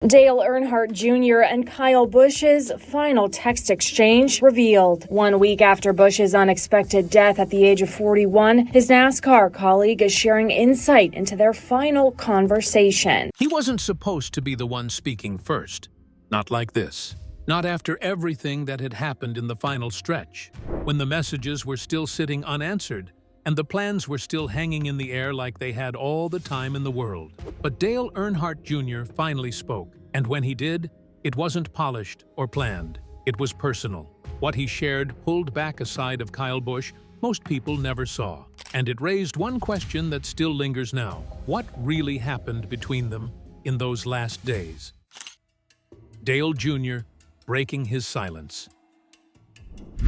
Dale Earnhardt Junior and Kyle Busch's final text exchange revealed. 1 week after Busch's unexpected death at the age of 41, his NASCAR colleague is sharing insight into their final conversation. He wasn't supposed to be the one speaking first. Not like this. Not after everything that had happened in the final stretch, when the messages were still sitting unanswered and the plans were still hanging in the air like they had all the time in the world. But Dale Earnhardt Jr. finally spoke, and when he did, it wasn't polished or planned. It was personal. What he shared pulled back a side of Kyle Busch most people never saw. And it raised one question that still lingers now. What really happened between them in those last days? Dale Jr. breaking his silence.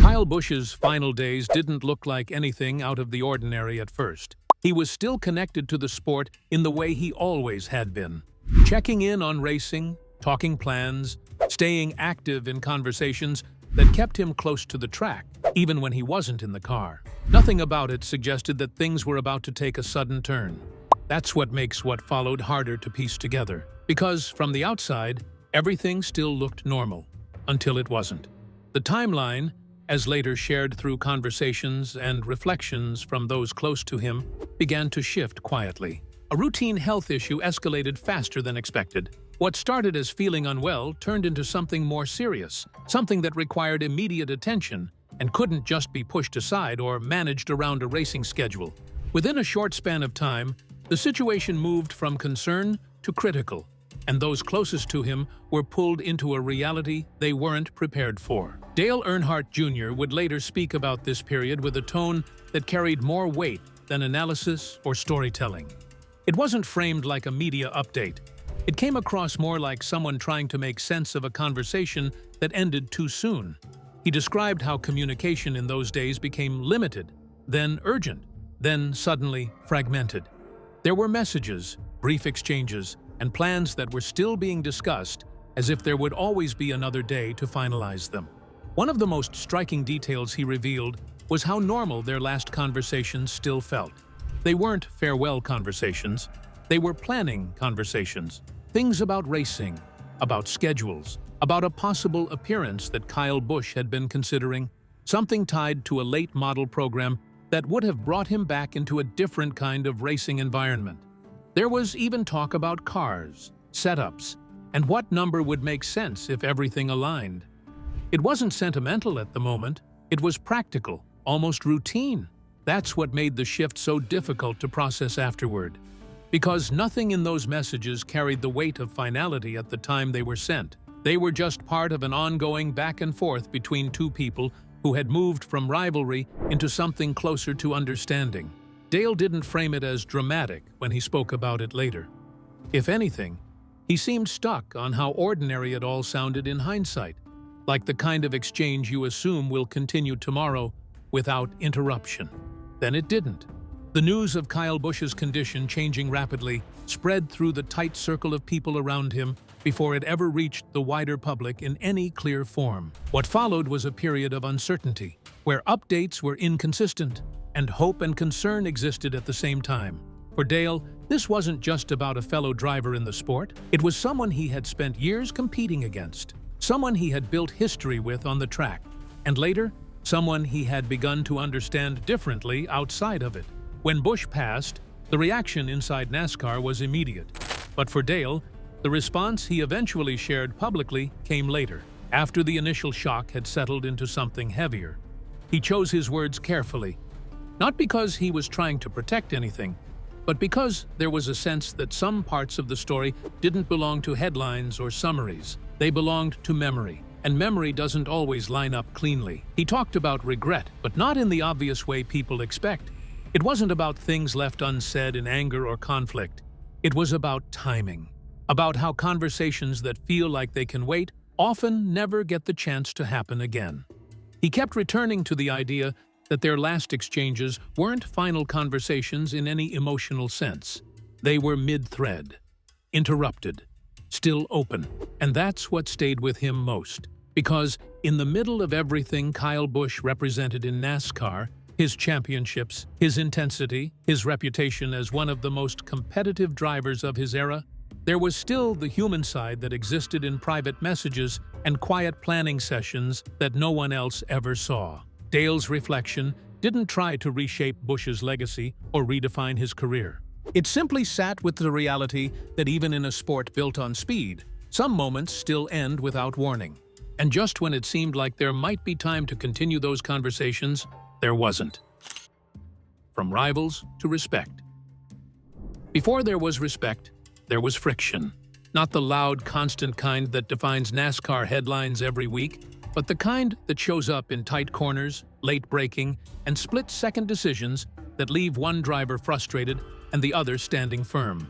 Kyle Busch's final days didn't look like anything out of the ordinary at first. He was still connected to the sport in the way he always had been. Checking in on racing, talking plans, staying active in conversations that kept him close to the track, even when he wasn't in the car. Nothing about it suggested that things were about to take a sudden turn. That's what makes what followed harder to piece together. Because from the outside, everything still looked normal, until it wasn't. The timeline, as later shared through conversations and reflections from those close to him, began to shift quietly. A routine health issue escalated faster than expected. What started as feeling unwell turned into something more serious, something that required immediate attention and couldn't just be pushed aside or managed around a racing schedule. Within a short span of time, the situation moved from concern to critical, and those closest to him were pulled into a reality they weren't prepared for. Dale Earnhardt Jr. would later speak about this period with a tone that carried more weight than analysis or storytelling. It wasn't framed like a media update. It came across more like someone trying to make sense of a conversation that ended too soon. He described how communication in those days became limited, then urgent, then suddenly fragmented. There were messages, brief exchanges, and plans that were still being discussed as if there would always be another day to finalize them. One of the most striking details he revealed was how normal their last conversations still felt. They weren't farewell conversations, they were planning conversations. Things about racing, about schedules, about a possible appearance that Kyle Busch had been considering, something tied to a late model program that would have brought him back into a different kind of racing environment. There was even talk about cars, setups, and what number would make sense if everything aligned. It wasn't sentimental at the moment, it was practical, almost routine. That's what made the shift so difficult to process afterward. Because nothing in those messages carried the weight of finality at the time they were sent. They were just part of an ongoing back and forth between two people who had moved from rivalry into something closer to understanding. Dale didn't frame it as dramatic when he spoke about it later. If anything, he seemed stuck on how ordinary it all sounded in hindsight, like the kind of exchange you assume will continue tomorrow without interruption. Then it didn't. The news of Kyle Busch's condition changing rapidly spread through the tight circle of people around him before it ever reached the wider public in any clear form. What followed was a period of uncertainty, where updates were inconsistent, and hope and concern existed at the same time. For Dale, this wasn't just about a fellow driver in the sport. It was someone he had spent years competing against, someone he had built history with on the track, and later, someone he had begun to understand differently outside of it. When Busch passed, the reaction inside NASCAR was immediate. But for Dale, the response he eventually shared publicly came later, after the initial shock had settled into something heavier. He chose his words carefully, not because he was trying to protect anything, but because there was a sense that some parts of the story didn't belong to headlines or summaries. They belonged to memory, and memory doesn't always line up cleanly. He talked about regret, but not in the obvious way people expect. It wasn't about things left unsaid in anger or conflict. It was about timing, about how conversations that feel like they can wait often never get the chance to happen again. He kept returning to the idea that their last exchanges weren't final conversations in any emotional sense. They were mid-thread, interrupted, still open. And that's what stayed with him most. Because in the middle of everything Kyle Busch represented in NASCAR, his championships, his intensity, his reputation as one of the most competitive drivers of his era, There was still the human side that existed in private messages and quiet planning sessions that no one else ever saw. Dale's reflection didn't try to reshape Busch's legacy or redefine his career. It simply sat with the reality that even in a sport built on speed, some moments still end without warning. And just when it seemed like there might be time to continue those conversations, there wasn't. From rivals to respect. Before there was respect, there was friction. Not the loud, constant kind that defines NASCAR headlines every week, but the kind that shows up in tight corners, late braking, and split-second decisions that leave one driver frustrated and the other standing firm.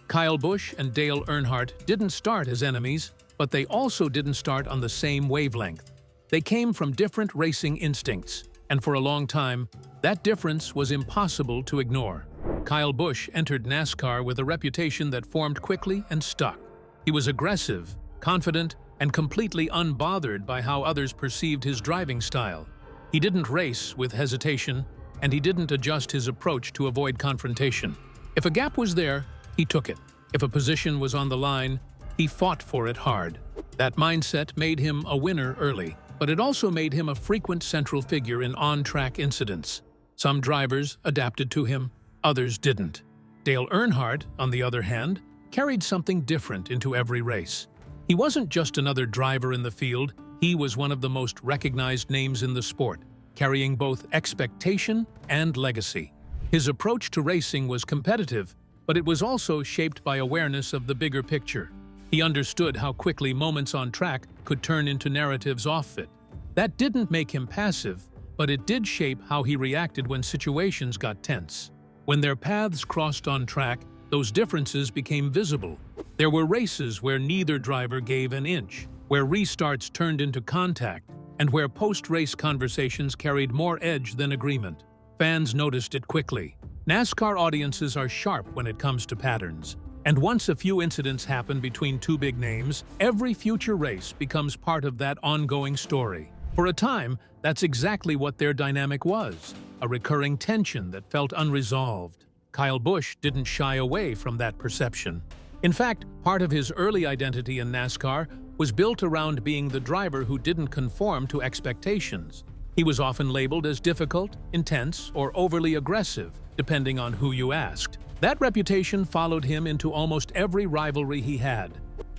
Kyle Busch and Dale Earnhardt didn't start as enemies, but they also didn't start on the same wavelength. They came from different racing instincts, and for a long time, that difference was impossible to ignore. Kyle Busch entered NASCAR with a reputation that formed quickly and stuck. He was aggressive, confident, and completely unbothered by how others perceived his driving style. He didn't race with hesitation, and he didn't adjust his approach to avoid confrontation. If a gap was there, he took it. If a position was on the line, he fought for it hard. That mindset made him a winner early, but it also made him a frequent central figure in on-track incidents. Some drivers adapted to him, others didn't. Dale Earnhardt, on the other hand, carried something different into every race. He wasn't just another driver in the field, he was one of the most recognized names in the sport, carrying both expectation and legacy. His approach to racing was competitive, but it was also shaped by awareness of the bigger picture. He understood how quickly moments on track could turn into narratives off it. That didn't make him passive, but it did shape how he reacted when situations got tense. When their paths crossed on track, those differences became visible. There were races where neither driver gave an inch, where restarts turned into contact, and where post-race conversations carried more edge than agreement. Fans noticed it quickly. NASCAR audiences are sharp when it comes to patterns. And once a few incidents happen between two big names, every future race becomes part of that ongoing story. For a time, that's exactly what their dynamic was, a recurring tension that felt unresolved. Kyle Busch didn't shy away from that perception. In fact, part of his early identity in NASCAR was built around being the driver who didn't conform to expectations. He was often labeled as difficult, intense, or overly aggressive, depending on who you asked. That reputation followed him into almost every rivalry he had,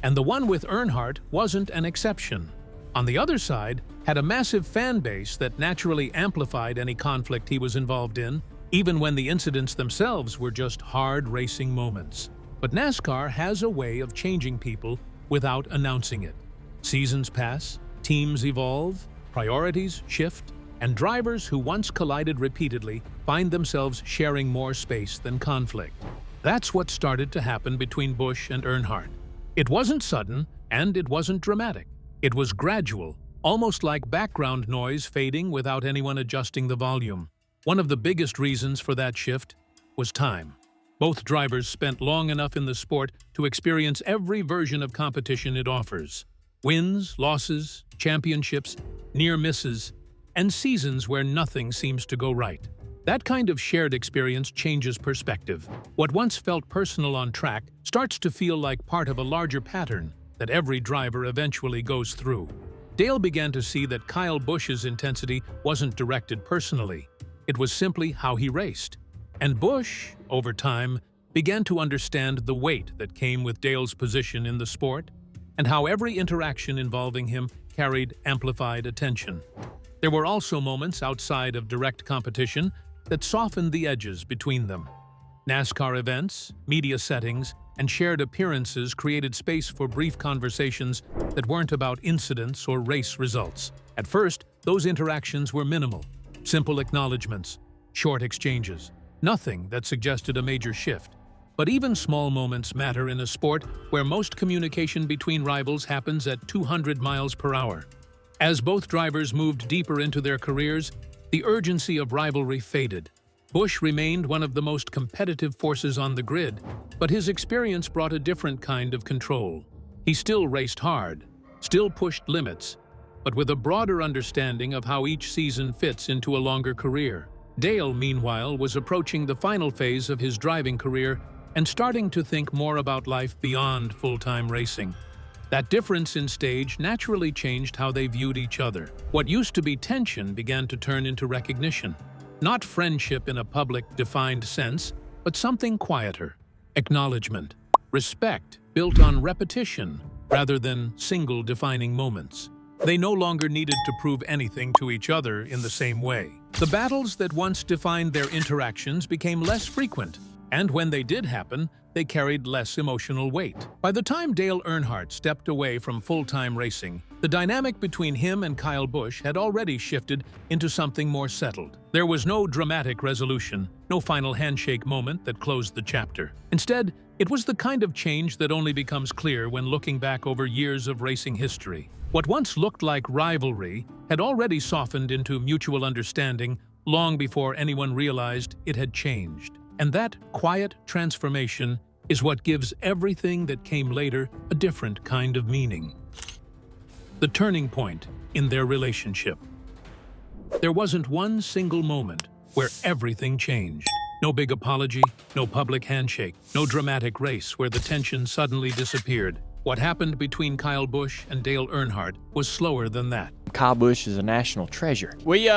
and the one with Earnhardt wasn't an exception. On the other side, had a massive fan base that naturally amplified any conflict he was involved in, even when the incidents themselves were just hard racing moments. But NASCAR has a way of changing people without announcing it. Seasons pass, teams evolve, priorities shift, and drivers who once collided repeatedly find themselves sharing more space than conflict. That's what started to happen between Busch and Earnhardt. It wasn't sudden, and it wasn't dramatic. It was gradual, almost like background noise fading without anyone adjusting the volume. One of the biggest reasons for that shift was time. Both drivers spent long enough in the sport to experience every version of competition it offers. Wins, losses, championships, near misses, and seasons where nothing seems to go right. That kind of shared experience changes perspective. What once felt personal on track starts to feel like part of a larger pattern that every driver eventually goes through. Dale began to see that Kyle Busch's intensity wasn't directed personally. It was simply how he raced. And Busch, over time, began to understand the weight that came with Dale's position in the sport and how every interaction involving him carried amplified attention. There were also moments outside of direct competition that softened the edges between them. NASCAR events, media settings, and shared appearances created space for brief conversations that weren't about incidents or race results. At first, those interactions were minimal. Simple acknowledgments, short exchanges, nothing that suggested a major shift. But even small moments matter in a sport where most communication between rivals happens at 200 miles per hour. As both drivers moved deeper into their careers, the urgency of rivalry faded. Busch remained one of the most competitive forces on the grid, but his experience brought a different kind of control. He still raced hard, still pushed limits, but with a broader understanding of how each season fits into a longer career. Dale, meanwhile, was approaching the final phase of his driving career and starting to think more about life beyond full-time racing. That difference in stage naturally changed how they viewed each other. What used to be tension began to turn into recognition. Not friendship in a public, defined sense, but something quieter. Acknowledgement. Respect, built on repetition, rather than single defining moments. They no longer needed to prove anything to each other in the same way. The battles that once defined their interactions became less frequent, and when they did happen, they carried less emotional weight. By the time Dale Earnhardt stepped away from full-time racing, the dynamic between him and Kyle Busch had already shifted into something more settled. There was no dramatic resolution, no final handshake moment that closed the chapter. Instead, it was the kind of change that only becomes clear when looking back over years of racing history. What once looked like rivalry had already softened into mutual understanding long before anyone realized it had changed. And that quiet transformation is what gives everything that came later a different kind of meaning. The turning point in their relationship. There wasn't one single moment where everything changed. No big apology, no public handshake, no dramatic race where the tension suddenly disappeared. What happened between Kyle Busch and Dale Earnhardt was slower than that. Kyle Busch is a national treasure. We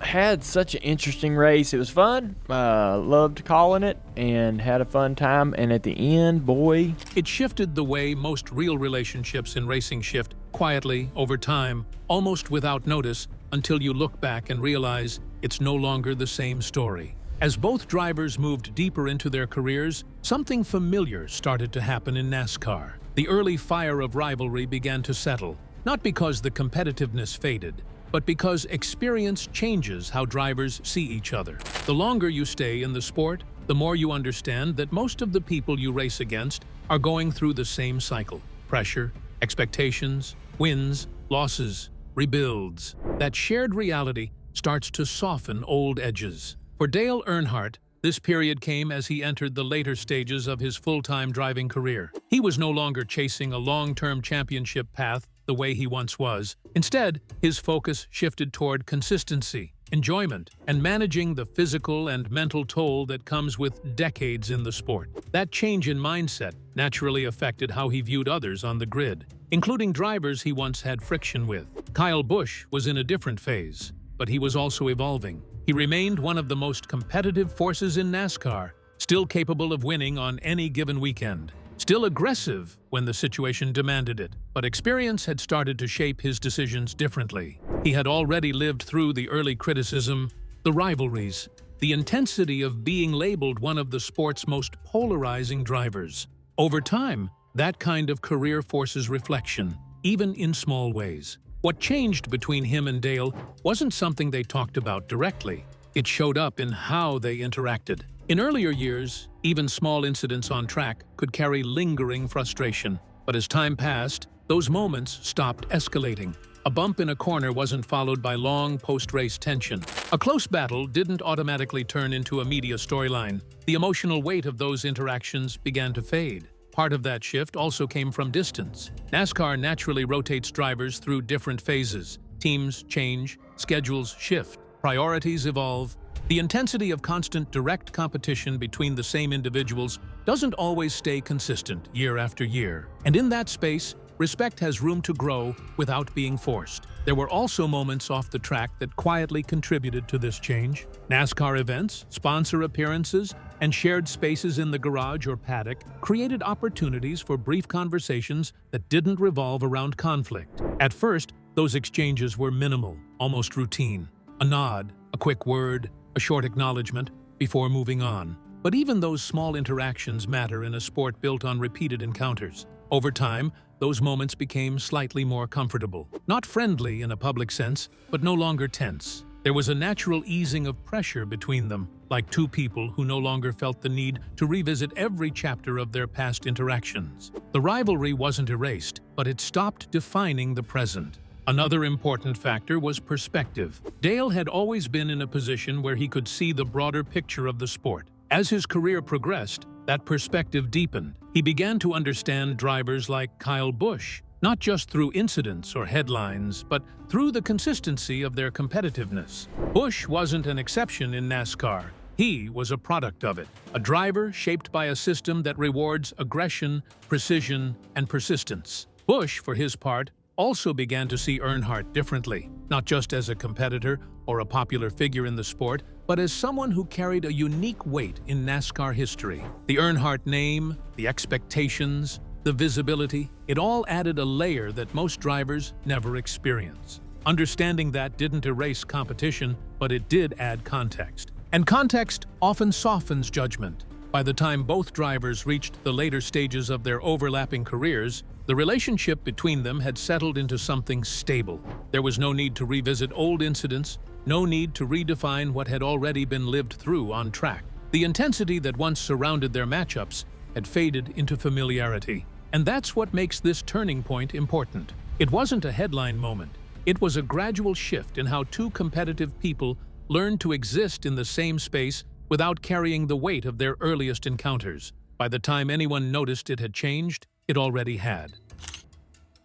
had such an interesting race. It was fun. Loved calling it and had a fun time. And at the end, boy, it shifted the way most real relationships in racing shift, quietly, over time, almost without notice, until you look back and realize it's no longer the same story. As both drivers moved deeper into their careers, something familiar started to happen in NASCAR. The early fire of rivalry began to settle, not because the competitiveness faded, but because experience changes how drivers see each other. The longer you stay in the sport, the more you understand that most of the people you race against are going through the same cycle. Pressure, expectations, wins, losses, rebuilds. That shared reality starts to soften old edges. For Dale Earnhardt, this period came as he entered the later stages of his full-time driving career. He was no longer chasing a long-term championship path the way he once was. Instead, his focus shifted toward consistency, enjoyment, and managing the physical and mental toll that comes with decades in the sport. That change in mindset naturally affected how he viewed others on the grid, including drivers he once had friction with. Kyle Busch was in a different phase, but he was also evolving. He remained one of the most competitive forces in NASCAR, still capable of winning on any given weekend. Still aggressive when the situation demanded it, but experience had started to shape his decisions differently. He had already lived through the early criticism, the rivalries, the intensity of being labeled one of the sport's most polarizing drivers. Over time, that kind of career forces reflection, even in small ways. What changed between him and Dale wasn't something they talked about directly. It showed up in how they interacted. In earlier years, even small incidents on track could carry lingering frustration. But as time passed, those moments stopped escalating. A bump in a corner wasn't followed by long post-race tension. A close battle didn't automatically turn into a media storyline. The emotional weight of those interactions began to fade. Part of that shift also came from distance. NASCAR naturally rotates drivers through different phases. Teams change, schedules shift, priorities evolve. The intensity of constant direct competition between the same individuals doesn't always stay consistent year after year. And in that space, respect has room to grow without being forced. There were also moments off the track that quietly contributed to this change. NASCAR events, sponsor appearances, and shared spaces in the garage or paddock created opportunities for brief conversations that didn't revolve around conflict. At first, those exchanges were minimal, almost routine. A nod, a quick word, a short acknowledgement before moving on. But even those small interactions matter in a sport built on repeated encounters. Over time, those moments became slightly more comfortable. Not friendly in a public sense, but no longer tense. There was a natural easing of pressure between them, like two people who no longer felt the need to revisit every chapter of their past interactions. The rivalry wasn't erased, but it stopped defining the present. Another important factor was perspective. Dale had always been in a position where he could see the broader picture of the sport. As his career progressed, that perspective deepened. He began to understand drivers like Kyle Busch, not just through incidents or headlines, but through the consistency of their competitiveness. Busch wasn't an exception in NASCAR. He was a product of it, a driver shaped by a system that rewards aggression, precision, and persistence. Busch, for his part, also began to see Earnhardt differently, not just as a competitor or a popular figure in the sport, but as someone who carried a unique weight in NASCAR history. The Earnhardt name, the expectations, the visibility, it all added a layer that most drivers never experience. Understanding that didn't erase competition, but it did add context. And context often softens judgment. By the time both drivers reached the later stages of their overlapping careers, the relationship between them had settled into something stable. There was no need to revisit old incidents, no need to redefine what had already been lived through on track. The intensity that once surrounded their matchups had faded into familiarity. And that's what makes this turning point important. It wasn't a headline moment. It was a gradual shift in how two competitive people learned to exist in the same space without carrying the weight of their earliest encounters. By the time anyone noticed it had changed, it already had.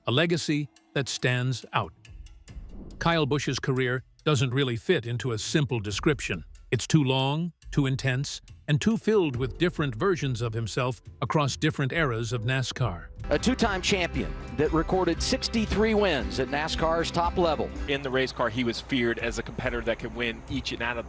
A legacy that stands out. Kyle Busch's career doesn't really fit into a simple description. It's too long, too intense, and too filled with different versions of himself across different eras of NASCAR. A two-time champion that recorded 63 wins at NASCAR's top level. In the race car, he was feared as a competitor that could win each and out of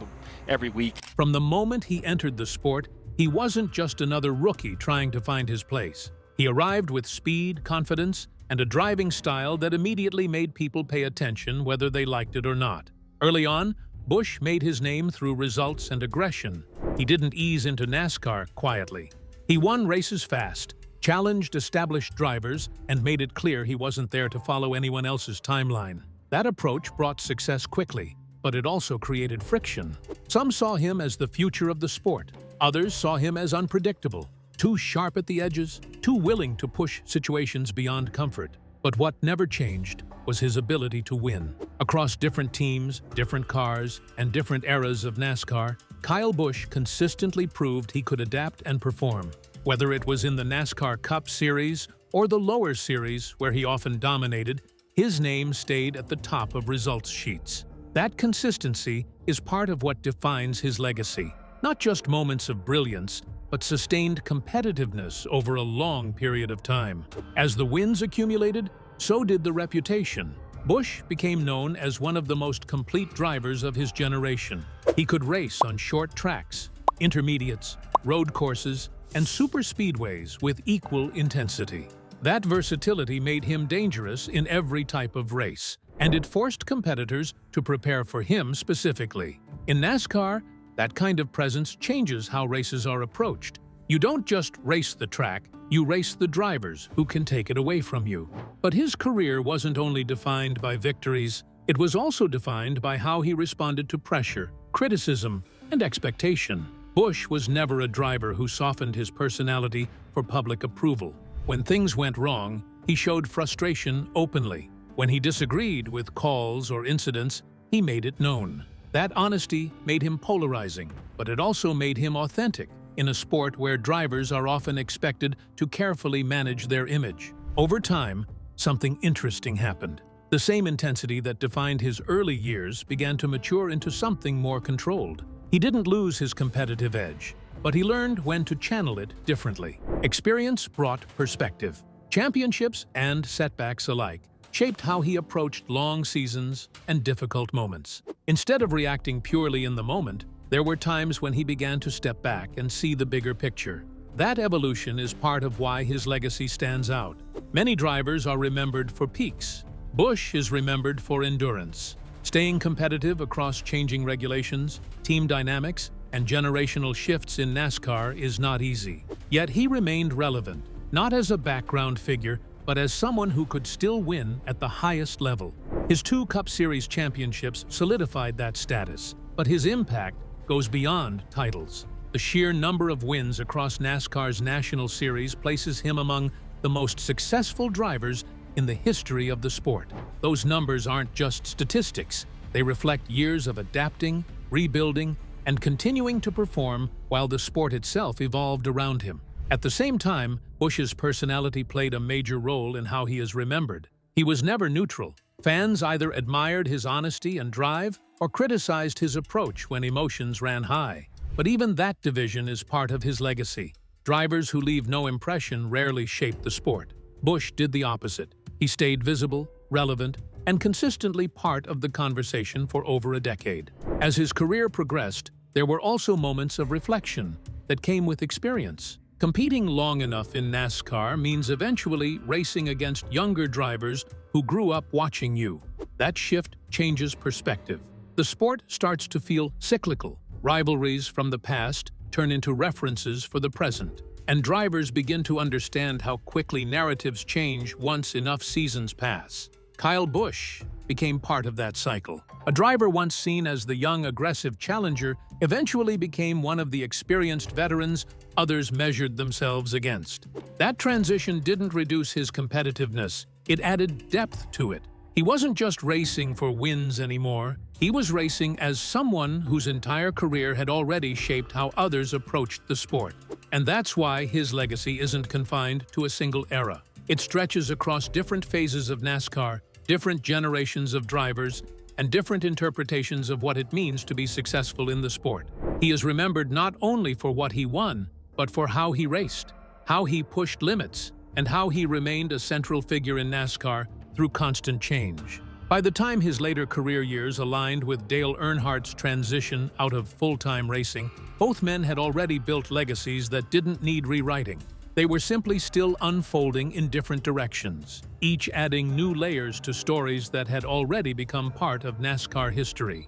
every week. From the moment he entered the sport, he wasn't just another rookie trying to find his place. He arrived with speed, confidence, and a driving style that immediately made people pay attention whether they liked it or not. Early on, Busch made his name through results and aggression. He didn't ease into NASCAR quietly. He won races fast, challenged established drivers, and made it clear he wasn't there to follow anyone else's timeline. That approach brought success quickly, but it also created friction. Some saw him as the future of the sport. Others saw him as unpredictable, too sharp at the edges, too willing to push situations beyond comfort. But what never changed was his ability to win. Across different teams, different cars, and different eras of NASCAR, Kyle Busch consistently proved he could adapt and perform. Whether it was in the NASCAR Cup Series or the lower series where he often dominated, his name stayed at the top of results sheets. That consistency is part of what defines his legacy. Not just moments of brilliance, but sustained competitiveness over a long period of time. As the wins accumulated, so did the reputation. Busch became known as one of the most complete drivers of his generation. He could race on short tracks, intermediates, road courses, and superspeedways with equal intensity. That versatility made him dangerous in every type of race, and it forced competitors to prepare for him specifically. In NASCAR, that kind of presence changes how races are approached. You don't just race the track, you race the drivers who can take it away from you. But his career wasn't only defined by victories, it was also defined by how he responded to pressure, criticism, and expectation. Busch was never a driver who softened his personality for public approval. When things went wrong, he showed frustration openly. When he disagreed with calls or incidents, he made it known. That honesty made him polarizing, but it also made him authentic in a sport where drivers are often expected to carefully manage their image. Over time, something interesting happened. The same intensity that defined his early years began to mature into something more controlled. He didn't lose his competitive edge, but he learned when to channel it differently. Experience brought perspective. Championships and setbacks alike shaped how he approached long seasons and difficult moments. Instead of reacting purely in the moment, there were times when he began to step back and see the bigger picture. That evolution is part of why his legacy stands out. Many drivers are remembered for peaks. Busch is remembered for endurance. Staying competitive across changing regulations, team dynamics, and generational shifts in NASCAR is not easy. Yet he remained relevant, not as a background figure, but as someone who could still win at the highest level. His 2 Cup Series championships solidified that status, but his impact goes beyond titles. The sheer number of wins across NASCAR's National Series places him among the most successful drivers in the history of the sport. Those numbers aren't just statistics. They reflect years of adapting, rebuilding, and continuing to perform while the sport itself evolved around him. At the same time, Busch's personality played a major role in how he is remembered. He was never neutral. Fans either admired his honesty and drive or criticized his approach when emotions ran high. But even that division is part of his legacy. Drivers who leave no impression rarely shape the sport. Busch did the opposite. He stayed visible, relevant, and consistently part of the conversation for over a decade. As his career progressed, there were also moments of reflection that came with experience. Competing long enough in NASCAR means eventually racing against younger drivers who grew up watching you. That shift changes perspective. The sport starts to feel cyclical. Rivalries from the past turn into references for the present, and drivers begin to understand how quickly narratives change once enough seasons pass. Kyle Busch became part of that cycle. A driver once seen as the young, aggressive challenger eventually became one of the experienced veterans others measured themselves against. That transition didn't reduce his competitiveness, it added depth to it. He wasn't just racing for wins anymore, he was racing as someone whose entire career had already shaped how others approached the sport. And that's why his legacy isn't confined to a single era. It stretches across different phases of NASCAR, different generations of drivers, and different interpretations of what it means to be successful in the sport. He is remembered not only for what he won, but for how he raced, how he pushed limits, and how he remained a central figure in NASCAR through constant change. By the time his later career years aligned with Dale Earnhardt's transition out of full-time racing, both men had already built legacies that didn't need rewriting. They were simply still unfolding in different directions, each adding new layers to stories that had already become part of NASCAR history.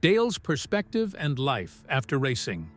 Dale's perspective and life after racing.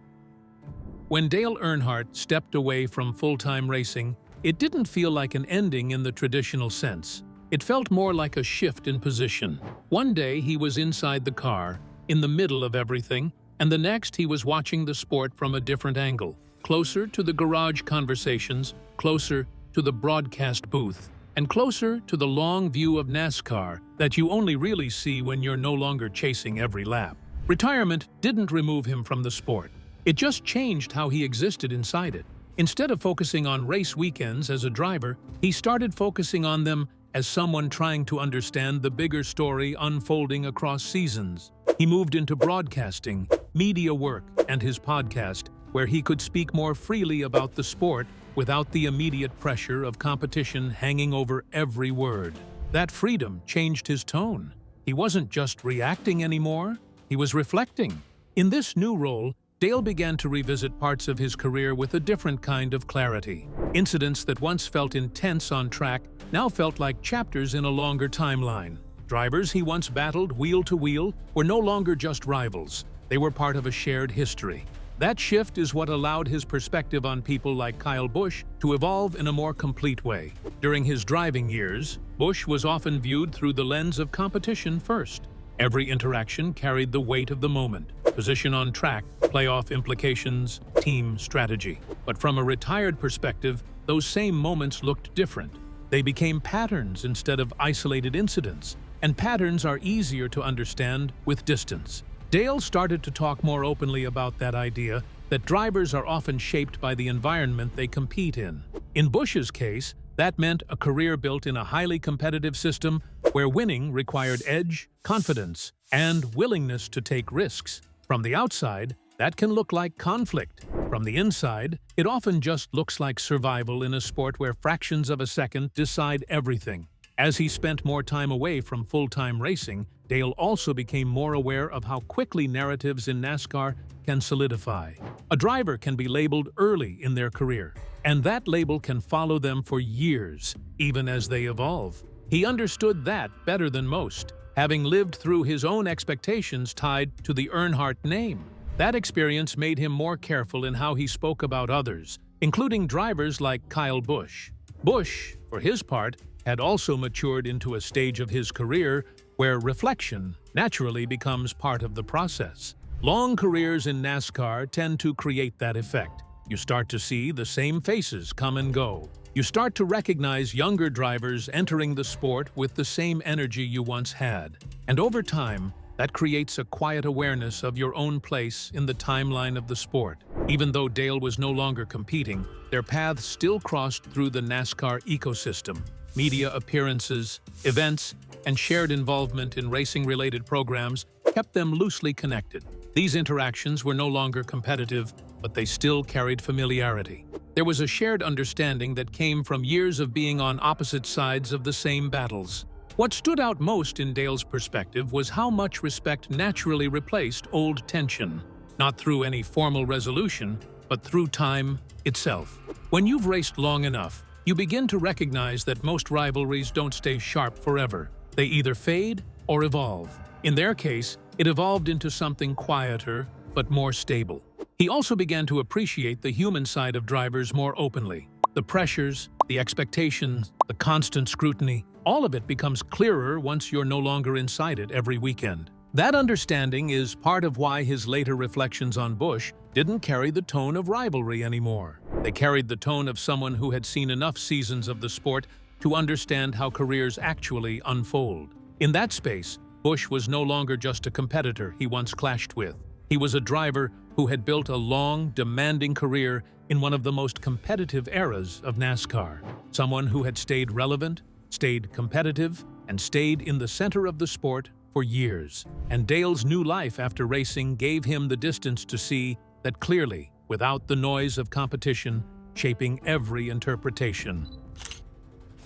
When Dale Earnhardt stepped away from full-time racing, it didn't feel like an ending in the traditional sense. It felt more like a shift in position. One day he was inside the car, in the middle of everything, and the next he was watching the sport from a different angle. Closer to the garage conversations, closer to the broadcast booth, and closer to the long view of NASCAR that you only really see when you're no longer chasing every lap. Retirement didn't remove him from the sport. It just changed how he existed inside it. Instead of focusing on race weekends as a driver, he started focusing on them as someone trying to understand the bigger story unfolding across seasons. He moved into broadcasting, media work, and his podcast, where he could speak more freely about the sport without the immediate pressure of competition hanging over every word. That freedom changed his tone. He wasn't just reacting anymore, he was reflecting. In this new role, Dale began to revisit parts of his career with a different kind of clarity. Incidents that once felt intense on track now felt like chapters in a longer timeline. Drivers he once battled wheel to wheel were no longer just rivals. They were part of a shared history. That shift is what allowed his perspective on people like Kyle Busch to evolve in a more complete way. During his driving years, Busch was often viewed through the lens of competition first. Every interaction carried the weight of the moment: position on track, playoff implications, team strategy. But from a retired perspective, those same moments looked different. They became patterns instead of isolated incidents, and patterns are easier to understand with distance. Dale started to talk more openly about that idea that drivers are often shaped by the environment they compete in. In Busch's case, that meant a career built in a highly competitive system where winning required edge, confidence, and willingness to take risks. From the outside, that can look like conflict. From the inside, it often just looks like survival in a sport where fractions of a second decide everything. As he spent more time away from full-time racing, Dale also became more aware of how quickly narratives in NASCAR can solidify. A driver can be labeled early in their career, and that label can follow them for years, even as they evolve. He understood that better than most, having lived through his own expectations tied to the Earnhardt name. That experience made him more careful in how he spoke about others, including drivers like Kyle Busch. Busch, for his part, had also matured into a stage of his career where reflection naturally becomes part of the process. Long careers in NASCAR tend to create that effect. You start to see the same faces come and go. You start to recognize younger drivers entering the sport with the same energy you once had. And over time, that creates a quiet awareness of your own place in the timeline of the sport. Even though Dale was no longer competing, their paths still crossed through the NASCAR ecosystem. Media appearances, events, and shared involvement in racing-related programs kept them loosely connected. These interactions were no longer competitive, but they still carried familiarity. There was a shared understanding that came from years of being on opposite sides of the same battles. What stood out most in Dale's perspective was how much respect naturally replaced old tension, not through any formal resolution, but through time itself. When you've raced long enough, you begin to recognize that most rivalries don't stay sharp forever. They either fade or evolve. In their case, it evolved into something quieter, but more stable. He also began to appreciate the human side of drivers more openly. The pressures, the expectations, the constant scrutiny, all of it becomes clearer once you're no longer inside it every weekend. That understanding is part of why his later reflections on Busch didn't carry the tone of rivalry anymore. They carried the tone of someone who had seen enough seasons of the sport to understand how careers actually unfold. In that space, Busch was no longer just a competitor he once clashed with. He was a driver who had built a long, demanding career in one of the most competitive eras of NASCAR. Someone who had stayed relevant, stayed competitive, and stayed in the center of the sport for years. And Dale's new life after racing gave him the distance to see that clearly, without the noise of competition shaping every interpretation.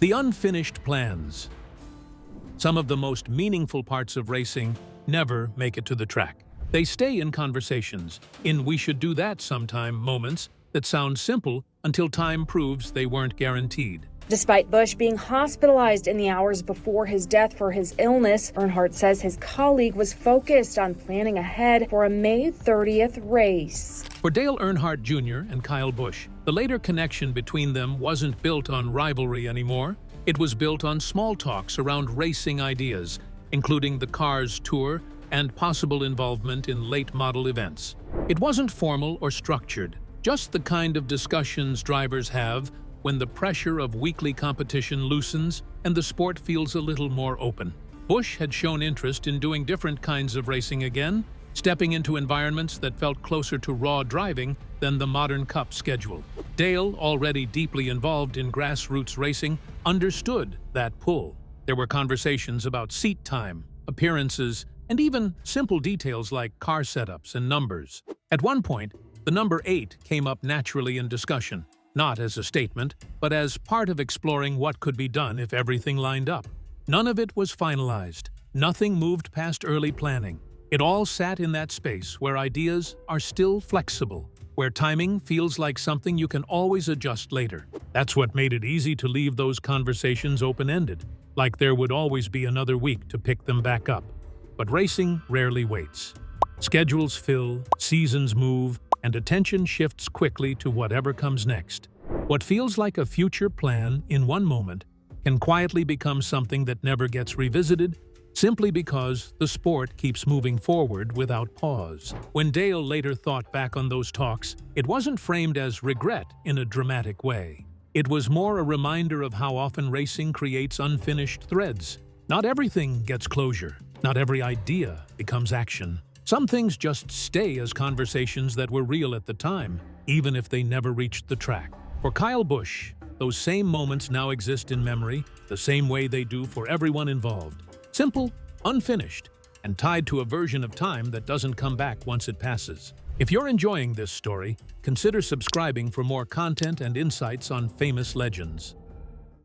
The unfinished plans. Some of the most meaningful parts of racing never make it to the track. They stay in conversations, in "we should do that sometime" moments that sound simple until time proves they weren't guaranteed. Despite Busch being hospitalized in the hours before his death for his illness, Earnhardt says his colleague was focused on planning ahead for a May 30th race. For Dale Earnhardt Jr. and Kyle Busch, the later connection between them wasn't built on rivalry anymore. It was built on small talks around racing ideas, including the Cars Tour and possible involvement in late-model events. It wasn't formal or structured, just the kind of discussions drivers have when the pressure of weekly competition loosens and the sport feels a little more open. Busch had shown interest in doing different kinds of racing again, stepping into environments that felt closer to raw driving than the modern Cup schedule. Dale, already deeply involved in grassroots racing, understood that pull. There were conversations about seat time, appearances, and even simple details like car setups and numbers. At one point, the number 8 came up naturally in discussion, not as a statement, but as part of exploring what could be done if everything lined up. None of it was finalized. Nothing moved past early planning. It all sat in that space where ideas are still flexible, where timing feels like something you can always adjust later. That's what made it easy to leave those conversations open-ended, like there would always be another week to pick them back up. But racing rarely waits. Schedules fill, seasons move, and attention shifts quickly to whatever comes next. What feels like a future plan in one moment can quietly become something that never gets revisited, simply because the sport keeps moving forward without pause. When Dale later thought back on those talks, it wasn't framed as regret in a dramatic way. It was more a reminder of how often racing creates unfinished threads. Not everything gets closure. Not every idea becomes action. Some things just stay as conversations that were real at the time, even if they never reached the track. For Kyle Busch, those same moments now exist in memory, the same way they do for everyone involved. Simple, unfinished, and tied to a version of time that doesn't come back once it passes. If you're enjoying this story, consider subscribing for more content and insights on famous legends.